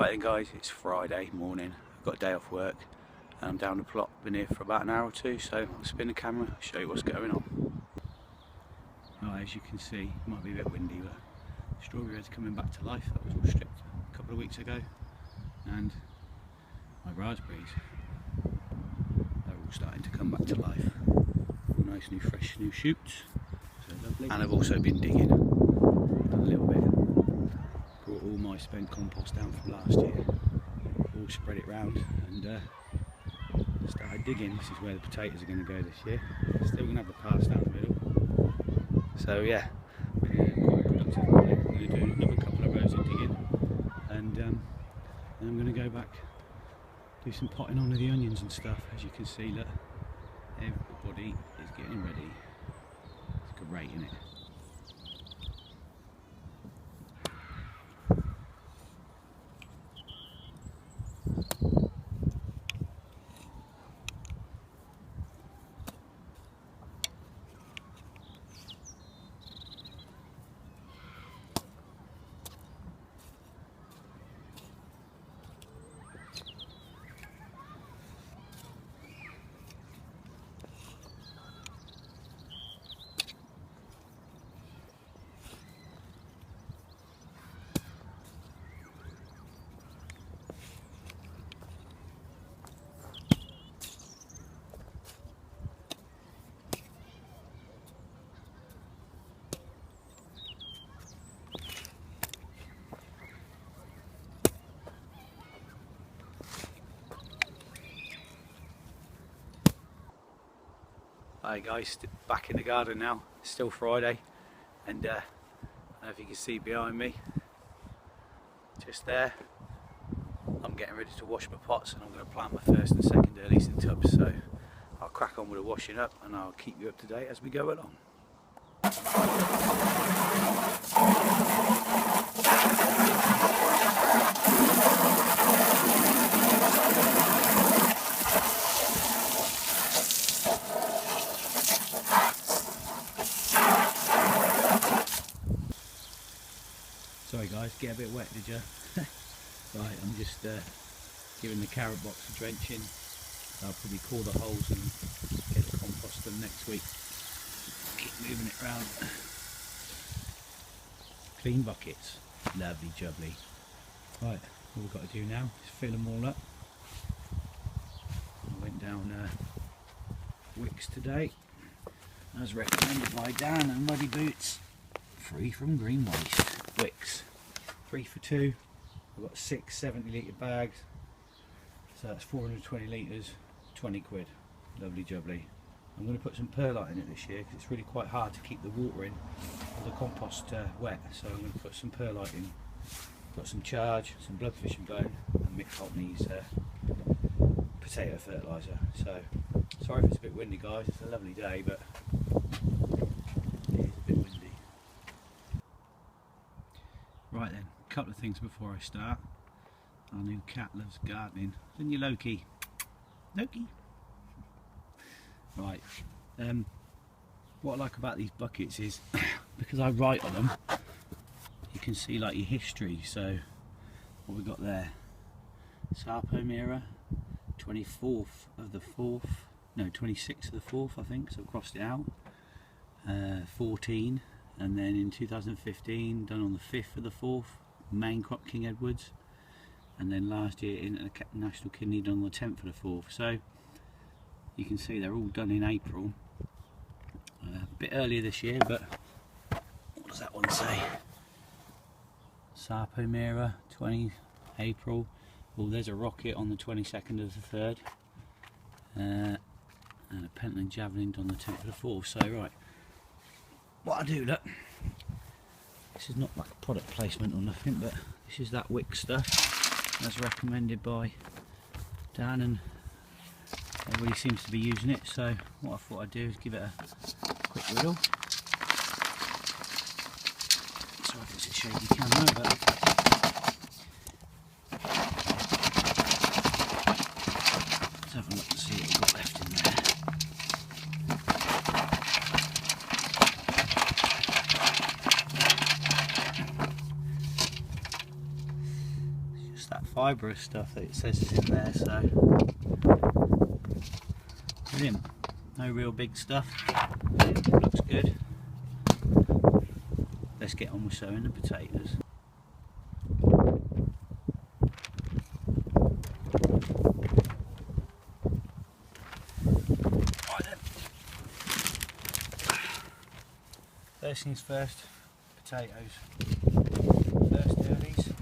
Right then guys, it's Friday morning, I've got a day off work and I'm down the plot, been here for about an hour or two, so I'll spin the camera, show you what's going on. Right, as you can see, it might be a bit windy, but strawberry beds coming back to life. That was all stripped a couple of weeks ago, and my raspberries are all starting to come back to life. All nice new fresh new shoots, so lovely. And I've also been digging a little bit. Brought all my spent compost down from last year, all spread it round, and started digging. This is where the potatoes are going to go this year. Still going to have the pass down the middle. So yeah, quite productive morning. I'm going to do another couple of rows of digging, and then I'm going to go back, do some potting on with the onions and stuff. As you can see, look, everybody is getting ready. It's great, isn't it? Hi guys, back in the garden now. It's still Friday, and I don't know if you can see behind me, just there, I'm getting ready to wash my pots, and I'm going to plant my first and second earlies in tubs. So I'll crack on with the washing up, and I'll keep you up to date as we go along. Sorry guys, get a bit wet, did you? Right, I'm just giving the carrot box a drenching. I'll probably core the holes and get the compost done next week. Keep moving it around. Clean buckets, lovely jubbly. Right, all we've got to do now is fill them all up. I went down wicks today, as recommended by Dan and Muddy Boots. Free from green waste. Wicks, 3 for 2. I've got 6 70-litre bags, so that's 420 litres, 20 quid. Lovely jubbly. I'm going to put some perlite in it this year because it's really quite hard to keep the water in or the compost wet, so I'm going to put some perlite in, got some charge, some bloodfish and bone, and Mick Hockney's potato fertiliser. So sorry if it's a bit windy guys, it's a lovely day, but it is a bit windy. Right then, a couple of things before I start. Our new cat loves gardening, didn't you Loki? Loki! Right, what I like about these buckets is, because I write on them, you can see like your history. So, what we got there, Sarpomera, 24th of the 4th, no 26th of the 4th I think, so I've crossed it out, 14. And then in 2015 done on the 5th of the 4th, main crop King Edwards, and then last year International Kidney done on the 10th of the 4th. So you can see they're all done in April, a bit earlier this year, but what does that one say? Sarpomera 20 April. Well, there's a rocket on the 22nd of the 3rd, and a Pentland Javelin on the 10th of the 4th. So right, what I do, look, this is not like a product placement or nothing, but this is that wick stuff as recommended by Dan, and everybody seems to be using it. So what I thought I'd do is give it a quick riddle. Sorry if it's a shaky camera, but let's have a look and see what we've got left in there. that fibrous stuff that it says is in there, so brilliant. No real big stuff. Looks good. Let's get on with sowing the potatoes. Right then. First things first, potatoes. First earlies.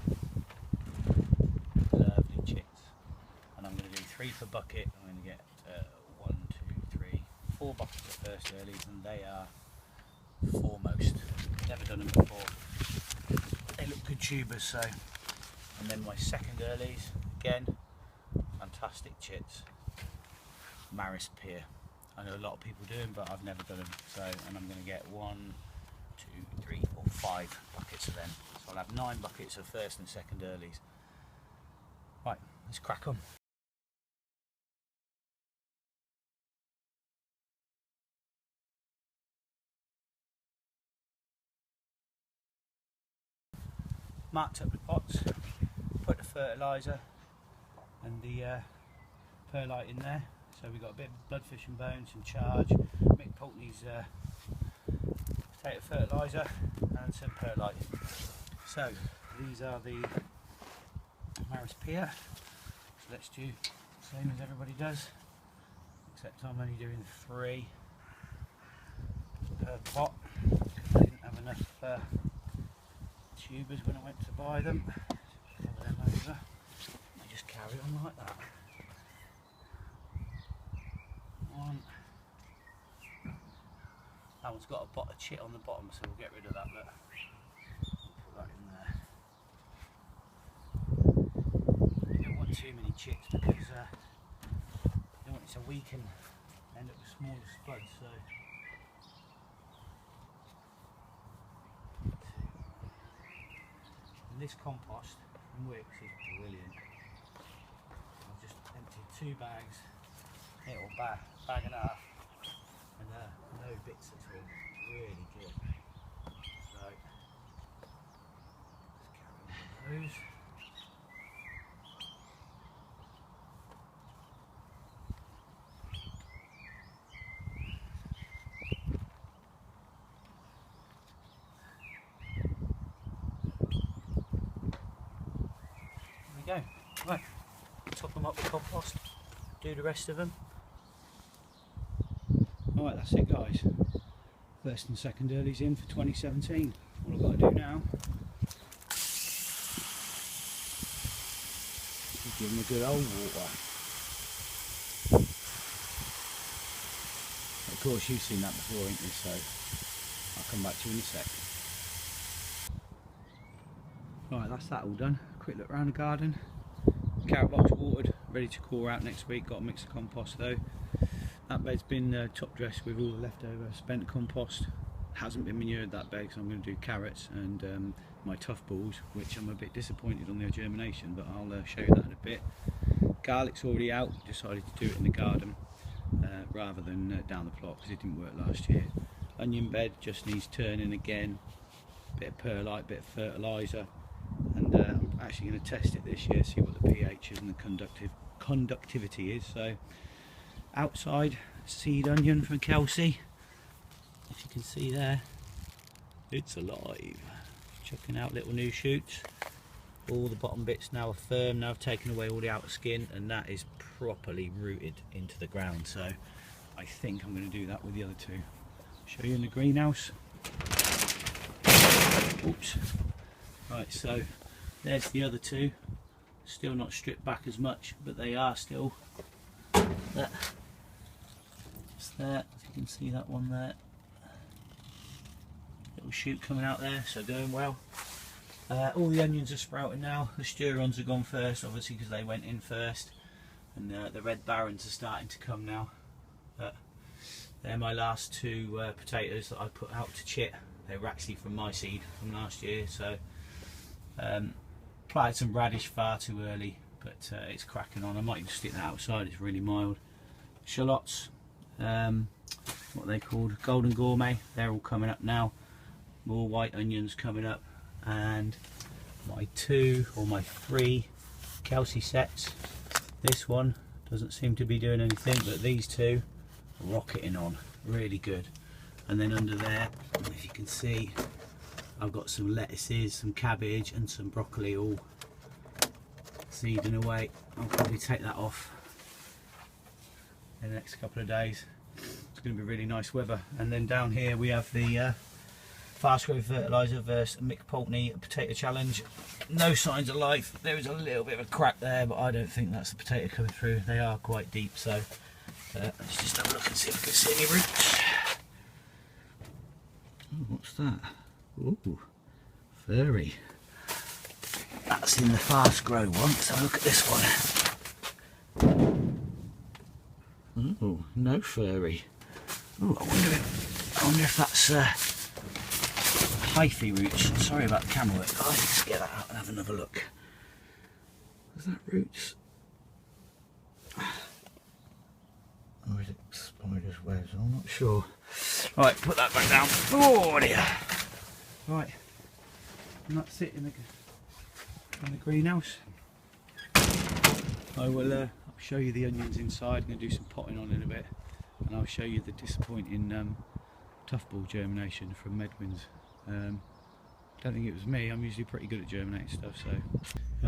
Lovely chits. And I'm going to do 3 per bucket. I'm going to get 1, 2, 3, 4 buckets of first earlies, and they are foremost. Never done them before. They look good tubers, so. And then my second earlies, again, fantastic chits. Maris Pier. I know a lot of people do them, but I've never done them. So, and I'm going to get 1, 2, 3, 4, 5 buckets of them. So I'll have 9 buckets of first and second earlies. Right, let's crack on. Marked up the pots, put the fertiliser and the perlite in there. So we've got a bit of bloodfish and bones, some charge, Mick Pulteney's potato fertiliser and some perlite. So these are the Maris Pier. So let's do the same as everybody does, except I'm only doing 3 per pot because I didn't have enough tubers when I went to buy them. Cover them over. I just carry on like that. 1. That one's got a chit on the bottom, so we'll get rid of that. Look. Put that in there. You don't want too many chits because you don't want it to weaken and end up with smaller spuds. So. And this compost from Wicks is brilliant. I've just emptied 2 bags, little bag and a half, and no bits at all. Really good. So let's carry on with those. Go. Right, top them up with compost, do the rest of them. Alright, that's it guys. First and second earlies in for 2017. All I've got to do now is give them a good old water. Of course you've seen that before, ain't you? So I'll come back to you in a sec. Right, that's that all done. Quick look around the garden. Carrot box watered, ready to core out next week. Got a mix of compost though. That bed's been top dressed with all the leftover spent compost. Hasn't been manured that bed, so I'm going to do carrots and my tough balls, which I'm a bit disappointed on their germination, but I'll show you that in a bit. Garlic's already out. Decided to do it in the garden rather than down the plot because it didn't work last year. Onion bed just needs turning again. Bit of perlite, bit of fertiliser. And I'm actually going to test it this year, see what the pH is and the conductivity is. So outside, seed onion from Kelsey, if you can see there, it's alive, chucking out little new shoots. All the bottom bits now are firm. Now I've taken away all the outer skin and that is properly rooted into the ground, so I think I'm going to do that with the other 2. Show you in the greenhouse. Oops. Right, so there's the other 2, still not stripped back as much, but they are still there. It's there, as you can see that one there. Little shoot coming out there, so going well. All the onions are sprouting now. The Sturons have gone first, obviously because they went in first, and the red barons are starting to come now. But they're my last 2 potatoes that I put out to chit. They were actually from my seed from last year, so planted some radish far too early, but it's cracking on. I might even stick that outside, it's really mild. Shallots, what are they called? Golden Gourmet, they're all coming up now. More white onions coming up, and my 2 or my 3 Kelsey sets. This one doesn't seem to be doing anything, but these two are rocketing on, really good. And then under there, if you can see, I've got some lettuces, some cabbage and some broccoli all seeding away. I'll probably take that off in the next couple of days. It's going to be really nice weather. And then down here we have the Fast Growth Fertiliser versus Mick Pulteney Potato Challenge. No signs of life. There is a little bit of a crack there, but I don't think that's the potato coming through. They are quite deep, so let's just have a look and see if we can see any roots. Oh, what's that? Ooh, furry. That's in the Fast Grow one. So look at this one. Oh, no furry. Oh, I wonder if that's hyphae roots. Sorry about the camera work, guys. Let's get that out and have another look. Is that roots? Or is it spider's webs? I'm not sure. Right, put that back down. Oh dear. Right, and that's it in the greenhouse. I will I'll show you the onions inside. I'm going to do some potting on in a bit, and I'll show you the disappointing tough ball germination from Medwin's. Don't think it was me. I'm usually pretty good at germinating stuff. So,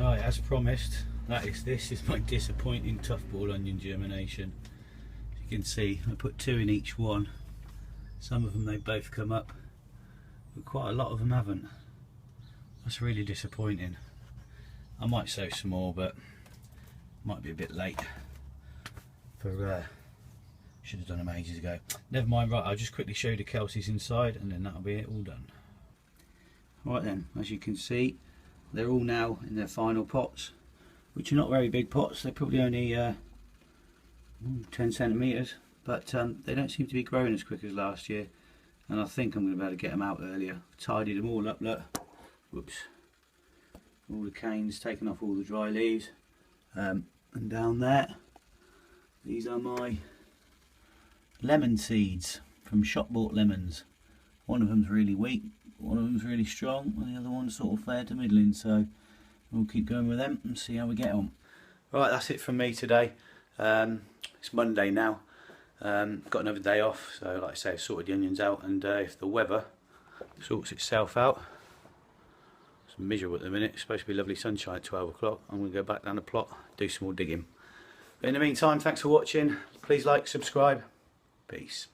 right, as promised, this is my disappointing tough ball onion germination. As you can see, I put 2 in each one. Some of them they both come up, but quite a lot of them haven't. That's really disappointing. I might sow some more, but might be a bit late for should have done them ages ago. Never mind. Right, I'll just quickly show you the Kelsey's inside, and then that'll be it all done. Right then, as you can see, they're all now in their final pots, which are not very big pots. They're probably only 10 centimetres, but they don't seem to be growing as quick as last year, and I think I'm going to be able to get them out earlier. I've tidied them all up, look. Whoops. All the canes, taken off all the dry leaves, and down there, these are my lemon seeds from shop bought lemons. One of them's really weak, one of them's really strong, and the other one's sort of fair to middling, so we'll keep going with them and see how we get on. Right, that's it from me today. It's Monday now. Got another day off, so like I say, I've sorted the onions out, and if the weather sorts itself out, it's miserable at the minute. It's supposed to be lovely sunshine at 12 o'clock. I'm going to go back down the plot, do some more digging. But in the meantime, thanks for watching. Please like, subscribe. Peace.